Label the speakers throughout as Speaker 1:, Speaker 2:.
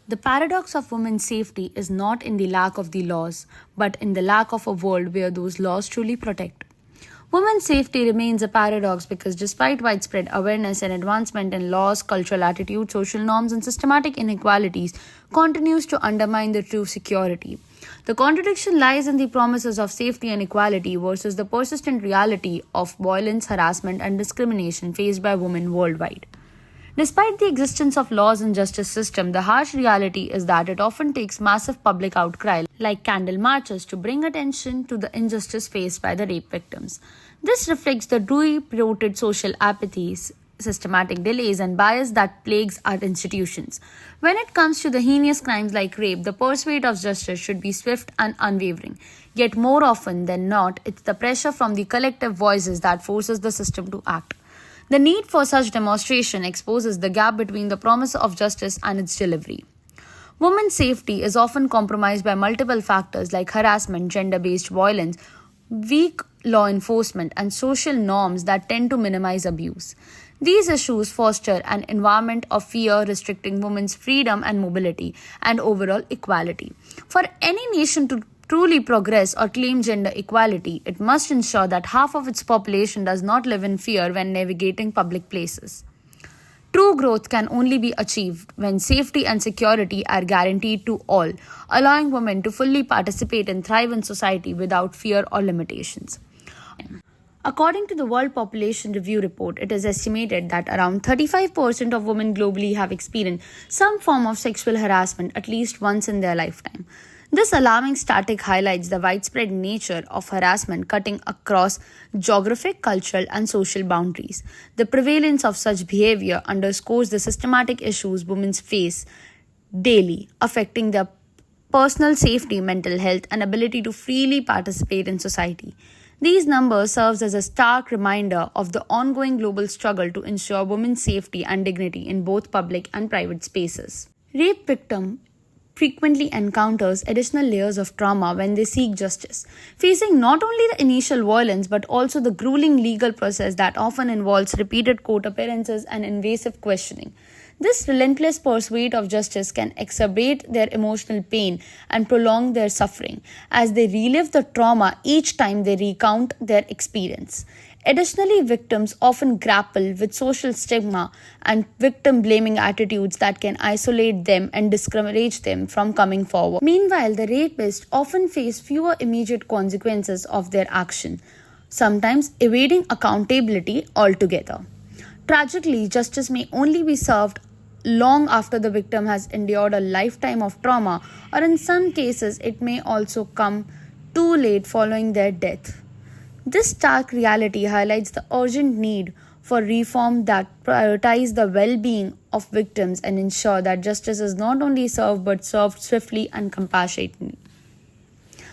Speaker 1: The paradox of women's safety is not in the lack of the laws, but in the lack of a world where those laws truly protect. Women's safety remains a paradox because despite widespread awareness and advancement in laws, cultural attitudes, social norms, and systematic inequalities, continues to undermine the true security. The contradiction lies in the promises of safety and equality versus the persistent reality of violence, harassment, and discrimination faced by women worldwide. Despite the existence of laws and justice system, the harsh reality is that it often takes massive public outcry like candle marches to bring attention to the injustice faced by the rape victims. This reflects the deep-rooted social apathies, systematic delays and bias that plagues our institutions. When it comes to the heinous crimes like rape, the pursuit of justice should be swift and unwavering. Yet more often than not, it's the pressure from the collective voices that forces the system to act. The need for such demonstration exposes the gap between the promise of justice and its delivery. Women's safety is often compromised by multiple factors like harassment, gender-based violence, weak law enforcement, and social norms that tend to minimize abuse. These issues foster an environment of fear, restricting women's freedom and mobility and overall equality. For any nation to truly progress or claim gender equality, it must ensure that half of its population does not live in fear when navigating public places. True growth can only be achieved when safety and security are guaranteed to all, allowing women to fully participate and thrive in society without fear or limitations. According to the World Population Review report, it is estimated that around 35% of women globally have experienced some form of sexual harassment at least once in their lifetime. This alarming statistic highlights the widespread nature of harassment cutting across geographic, cultural, and social boundaries. The prevalence of such behavior underscores the systematic issues women face daily, affecting their personal safety, mental health, and ability to freely participate in society. These numbers serve as a stark reminder of the ongoing global struggle to ensure women's safety and dignity in both public and private spaces. Rape victims frequently encounters additional layers of trauma when they seek justice, facing not only the initial violence but also the grueling legal process that often involves repeated court appearances and invasive questioning. This relentless pursuit of justice can exacerbate their emotional pain and prolong their suffering as they relive the trauma each time they recount their experience. Additionally, victims often grapple with social stigma and victim-blaming attitudes that can isolate them and discourage them from coming forward. Meanwhile, the rapists often face fewer immediate consequences of their action, sometimes evading accountability altogether. Tragically, justice may only be served long after the victim has endured a lifetime of trauma, or in some cases, it may also come too late following their death. This stark reality highlights the urgent need for reform that prioritize the well-being of victims and ensure that justice is not only served but served swiftly and compassionately.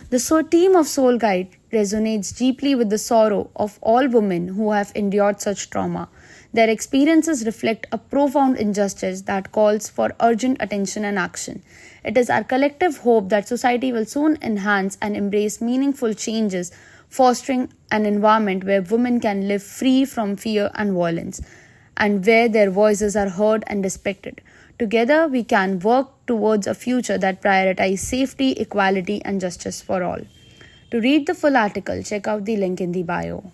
Speaker 1: The theme of Soul Guide resonates deeply with the sorrow of all women who have endured such trauma. Their experiences reflect a profound injustice that calls for urgent attention and action. It is our collective hope that society will soon enhance and embrace meaningful changes, fostering an environment where women can live free from fear and violence, and where their voices are heard and respected. Together, we can work towards a future that prioritizes safety, equality, and justice for all. To read the full article, check out the link in the bio.